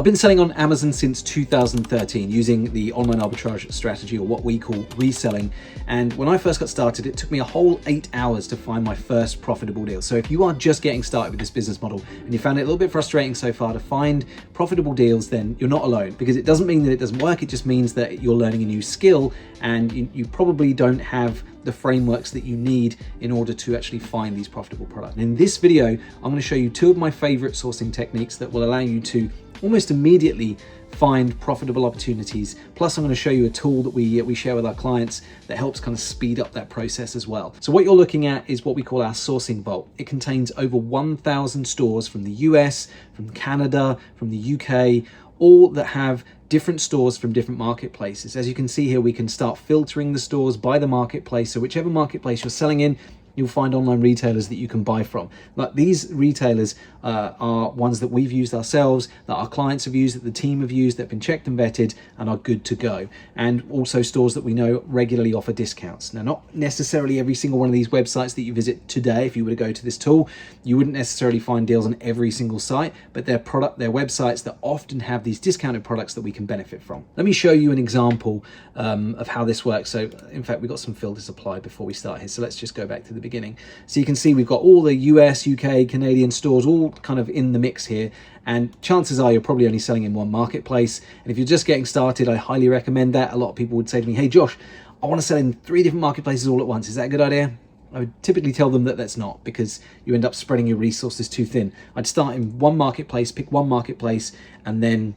I've been selling on Amazon since 2013 using the online arbitrage strategy, or what we call reselling. And when I first got started, it took me a whole 8 hours to find my first profitable deal. So if you are just getting started with this business model and you found it a little bit frustrating so far to find profitable deals, then you're not alone, because it doesn't mean that it doesn't work. It just means that you're learning a new skill and you probably don't have the frameworks that you need in order to actually find these profitable products. And in this video, I'm going to show you two of my favorite sourcing techniques that will allow you to almost immediately find profitable opportunities. Plus, I'm going to show you a tool that we share with our clients that helps kind of speed up that process as well. So what you're looking at is what we call our sourcing vault. It contains over 1,000 stores from the US, from Canada, from the UK, all that have different stores from different marketplaces. As you can see here, we can start filtering the stores by the marketplace. So whichever marketplace you're selling in, you'll find online retailers that you can buy from. Like these retailers are ones that we've used ourselves, that our clients have used, that the team have used, that have been checked and vetted and are good to go. And also stores that we know regularly offer discounts. Now, not necessarily every single one of these websites that you visit today, if you were to go to this tool, you wouldn't necessarily find deals on every single site, but they're websites that often have these discounted products that we can benefit from. Let me show you an example of how this works. So in fact, we've got some filters applied before we start here. So let's just go back to the beginning. So you can see we've got all the US, UK, Canadian stores all kind of in the mix here, and chances are you're probably only selling in one marketplace. And if you're just getting started, I highly recommend that. A lot of people would say to me, hey Josh, I want to sell in 3 different marketplaces all at once. Is that a good idea? I would typically tell them that that's not, because you end up spreading your resources too thin. I'd start in one marketplace, pick one marketplace, and then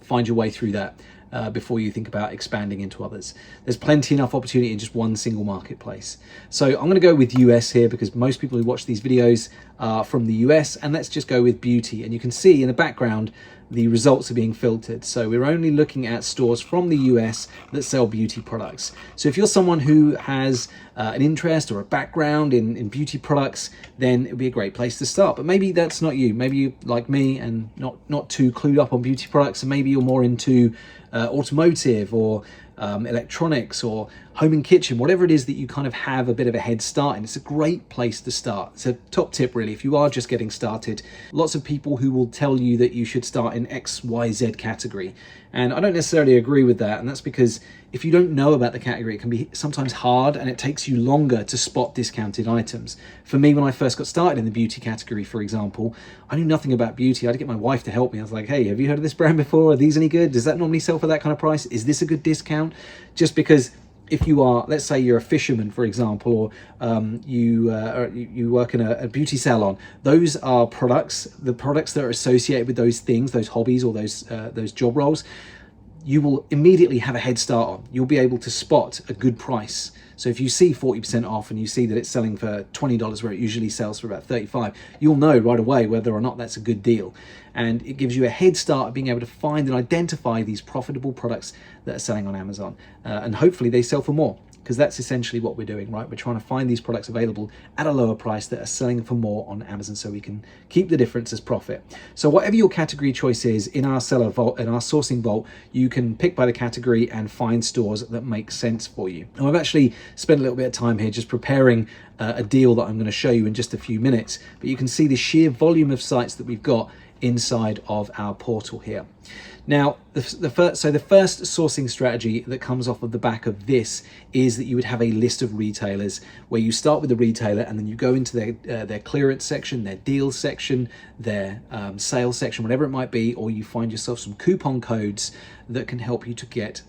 find your way through that before you think about expanding into others. There's plenty enough opportunity in just one single marketplace. So I'm going to go with US here, because most people who watch these videos are from the US, and let's just go with beauty. And you can see in the background the results are being filtered. So we're only looking at stores from the US that sell beauty products. So if you're someone who has an interest or a background in beauty products, then it would be a great place to start. But maybe that's not you. Maybe you, like me, and not too clued up on beauty products, and maybe you're more into automotive or electronics or home and kitchen, whatever it is that you kind of have a bit of a head start in. It's a great place to start. It's a top tip really if you are just getting started. Lots of people who will tell you that you should start in XYZ category, and I don't necessarily agree with that. And that's because if you don't know about the category, it can be sometimes hard, and it takes you longer to spot discounted items. For me, when I first got started in the beauty category, for example, I knew nothing about beauty. I had to get my wife to help me. I was like, hey, have you heard of this brand before? Are these any good? Does that normally sell for that kind of price? Is this a good discount? Just because if you are, let's say you're a fisherman, for example, or you work in a beauty salon, those are products, the products that are associated with those things, those hobbies, or those job roles, you will immediately have a head start on. You'll be able to spot a good price. So if you see 40% off and you see that it's selling for $20 where it usually sells for about $35, you'll know right away whether or not that's a good deal. And it gives you a head start of being able to find and identify these profitable products that are selling on Amazon. And hopefully they sell for more, because that's essentially what we're doing, right? We're trying to find these products available at a lower price that are selling for more on Amazon, so we can keep the difference as profit. So whatever your category choice is, in our seller vault, in our sourcing vault, you can pick by the category and find stores that make sense for you. And I've actually spent a little bit of time here just preparing a deal that I'm going to show you in just a few minutes, but you can see the sheer volume of sites that we've got inside of our portal here. Now, the first sourcing strategy that comes off of the back of this is that you would have a list of retailers where you start with the retailer, and then you go into their clearance section, their deals section, their sales section, whatever it might be, or you find yourself some coupon codes that can help you to get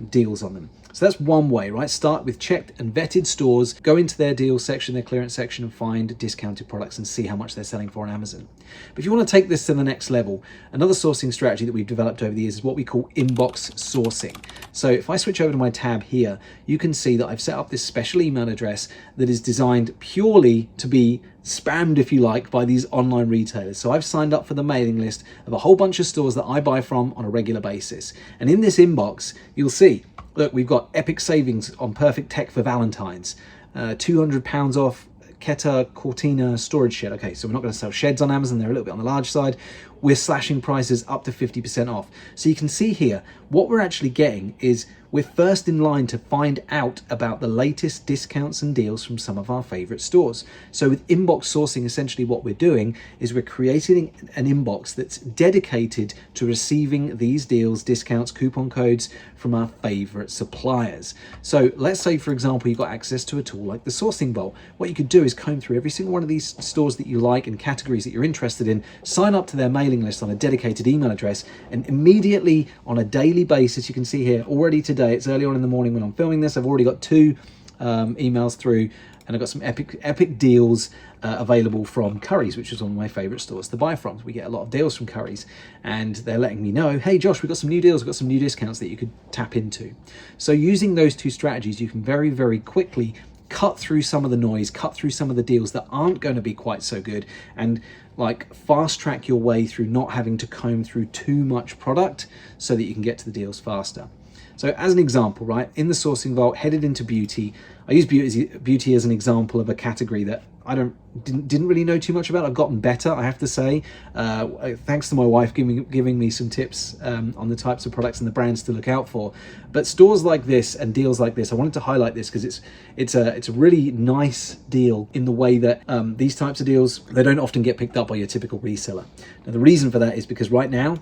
deals on them. So that's one way, right? Start with checked and vetted stores, go into their deals section, their clearance section, and find discounted products and see how much they're selling for on Amazon. But if you want to take this to the next level, another sourcing strategy that we've developed over the years is what we call inbox sourcing. So if I switch over to my tab here, you can see that I've set up this special email address that is designed purely to be spammed, if you like, by these online retailers. So I've signed up for the mailing list of a whole bunch of stores that I buy from on a regular basis. And in this inbox, you'll see, look, we've got epic savings on perfect tech for Valentine's, £200 off Keta Cortina storage shed. Okay, so we're not going to sell sheds on Amazon. They're a little bit on the large side. We're slashing prices up to 50% off. So you can see here, what we're actually getting is we're first in line to find out about the latest discounts and deals from some of our favorite stores. So with inbox sourcing, essentially what we're doing is we're creating an inbox that's dedicated to receiving these deals, discounts, coupon codes from our favorite suppliers. So let's say, for example, you've got access to a tool like the Sourcing Vault. What you could do is comb through every single one of these stores that you like and categories that you're interested in, sign up to their mailing list on a dedicated email address, and immediately on a daily basis, you can see here already today, it's early on in the morning when I'm filming this, I've already got 2 emails through, and I've got some epic deals available from Currys, which is one of my favorite stores to buy from. We get a lot of deals from Currys, and they're letting me know, hey Josh, we've got some new deals, we've got some new discounts that you could tap into. So using those 2 strategies, you can very, very quickly cut through some of the noise, cut through some of the deals that aren't going to be quite so good, and like fast track your way through not having to comb through too much product so that you can get to the deals faster. So as an example, right, in the Sourcing Vault, headed into beauty, I use beauty as an example of a category that I didn't really know too much about. I've gotten better, I have to say, thanks to my wife giving me some tips on the types of products and the brands to look out for. But stores like this and deals like this, I wanted to highlight this because it's a really nice deal in the way that these types of deals, they don't often get picked up by your typical reseller. Now the reason for that is because right now,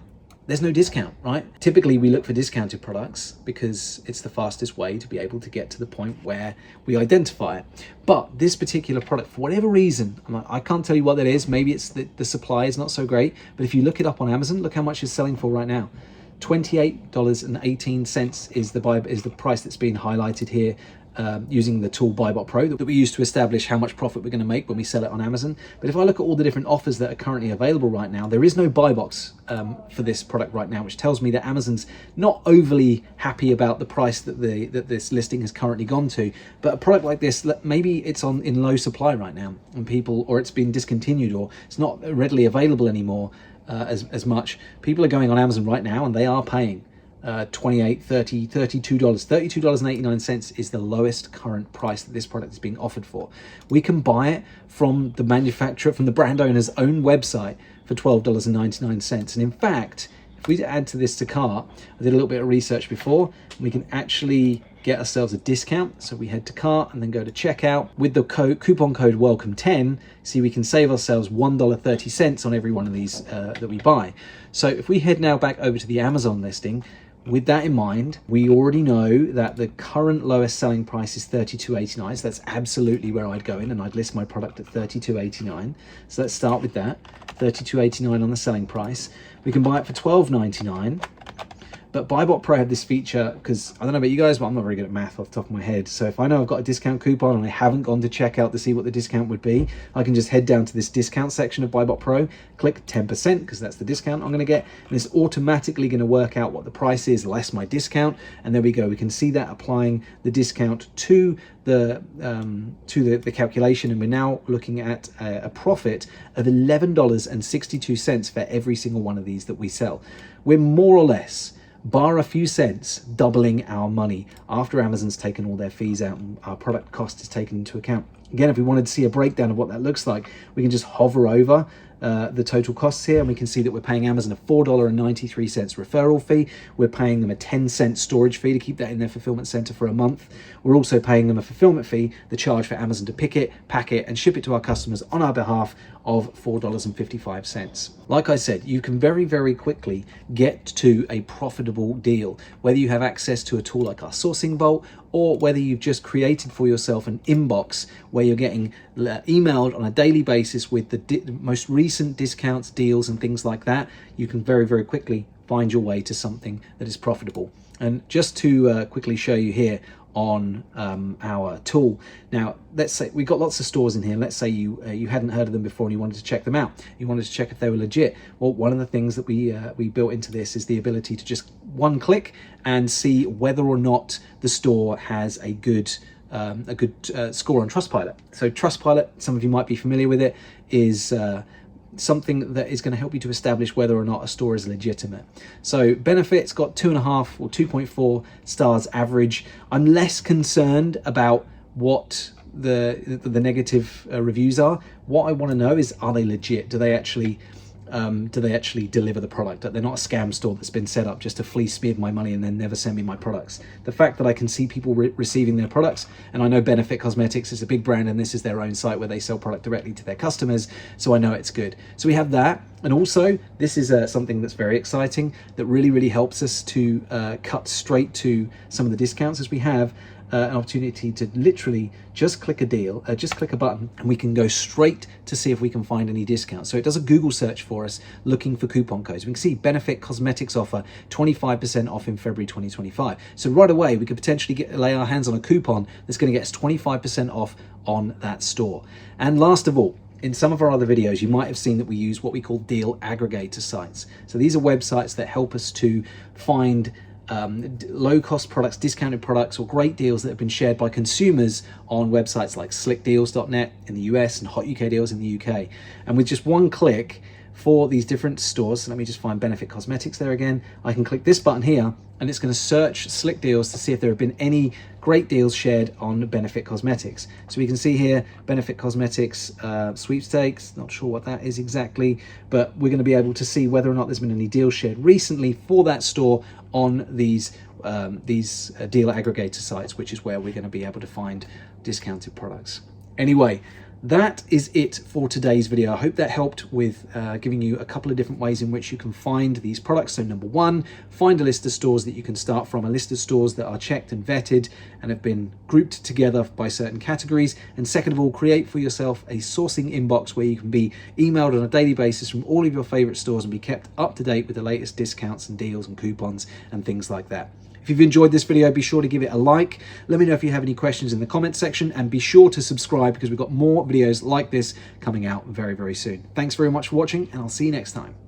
there's no discount, right? Typically we look for discounted products because it's the fastest way to be able to get to the point where we identify it. But this particular product, for whatever reason, I can't tell you what that is. Maybe it's the supply is not so great, but if you look it up on Amazon, look how much it's selling for right now. $28.18 is the price that's being highlighted here, using the tool BuyBot Pro that we use to establish how much profit we're going to make when we sell it on Amazon. But if I look at all the different offers that are currently available right now, there is no buy box for this product right now, which tells me that Amazon's not overly happy about the price that this listing has currently gone to. But a product like this, maybe it's in low supply right now, and or it's been discontinued, or it's not readily available anymore as much. People are going on Amazon right now and they are paying $28, $30, $32. $32.89 is the lowest current price that this product is being offered for. We can buy it from the manufacturer, from the brand owner's own website for $12.99. And in fact, if we add to this to cart, I did a little bit of research before, we can actually get ourselves a discount. So we head to cart and then go to checkout with the coupon code WELCOME10. See, we can save ourselves $1.30 on every one of these that we buy. So if we head now back over to the Amazon listing, with that in mind, we already know that the current lowest selling price is $32.89. So that's absolutely where I'd go in, and I'd list my product at $32.89. So let's start with that. $32.89 on the selling price. We can buy it for $12.99. But BuyBot Pro had this feature, because I don't know about you guys, but I'm not very good at math off the top of my head. So if I know I've got a discount coupon and I haven't gone to checkout to see what the discount would be, I can just head down to this discount section of BuyBot Pro, click 10%, because that's the discount I'm going to get, and it's automatically going to work out what the price is less my discount. And there we go. We can see that applying the discount to the calculation, and we're now looking at a profit of $11.62 for every single one of these that we sell. We're more or less, bar a few cents, doubling our money after Amazon's taken all their fees out and our product cost is taken into account. Again, if we wanted to see a breakdown of what that looks like, we can just hover over the total costs here, and we can see that we're paying Amazon a $4.93 referral fee. We're paying them a 10-cent storage fee to keep that in their fulfillment center for a month. We're also paying them a fulfillment fee, the charge for Amazon to pick it, pack it, and ship it to our customers on our behalf of $4.55. Like I said, you can very, very quickly get to a profitable deal, whether you have access to a tool like our Sourcing Vault, or whether you've just created for yourself an inbox where you're getting emailed on a daily basis with the most recent discounts, deals, and things like that. You can very, very quickly find your way to something that is profitable. And just to quickly show you here on our tool. Now, let's say we've got lots of stores in here. Let's say you hadn't heard of them before and you wanted to check them out. You wanted to check if they were legit. Well, one of the things that we built into this is the ability to just one click and see whether or not the store has a good score on Trustpilot. So Trustpilot, some of you might be familiar with it, is something that is going to help you to establish whether or not a store is legitimate. So Benefit's got 2.5 or 2.4 stars average. I'm less concerned about what the negative reviews are. What I want to know is, are they legit? Do they actually do they actually deliver the product, that they're not a scam store that's been set up just to fleece me of my money and then never send me my products. The fact that I can see people receiving their products, and I know Benefit Cosmetics is a big brand and this is their own site where they sell product directly to their customers, so I know it's good. So we have that, and also this is something that's very exciting that really helps us to cut straight to some of the discounts, as we have an opportunity to literally just click a deal, just click a button, and we can go straight to see if we can find any discounts. So it does a Google search for us looking for coupon codes. We can see Benefit Cosmetics offer 25% off in February 2025. So right away we could potentially lay our hands on a coupon that's going to get us 25% off on that store. And last of all, in some of our other videos, you might have seen that we use what we call deal aggregator sites. So these are websites that help us to find low-cost products, discounted products, or great deals that have been shared by consumers on websites like slickdeals.net in the US and Hot UK Deals in the UK. And with just one click for these different stores, so let me just find Benefit Cosmetics there again, I can click this button here and it's going to search Slick Deals to see if there have been any great deals shared on Benefit Cosmetics. So we can see here Benefit Cosmetics sweepstakes, not sure what that is exactly, but we're going to be able to see whether or not there's been any deals shared recently for that store on these deal aggregator sites, which is where we're going to be able to find discounted products. Anyway, that is it for today's video. I hope that helped with giving you a couple of different ways in which you can find these products. So number one, find a list of stores that you can start from, a list of stores that are checked and vetted and have been grouped together by certain categories. And second of all, create for yourself a sourcing inbox where you can be emailed on a daily basis from all of your favorite stores and be kept up to date with the latest discounts and deals and coupons and things like that. If you've enjoyed this video, be sure to give it a like. Let me know if you have any questions in the comments section, and be sure to subscribe because we've got more videos like this coming out very soon. Thanks very much for watching, and I'll see you next time.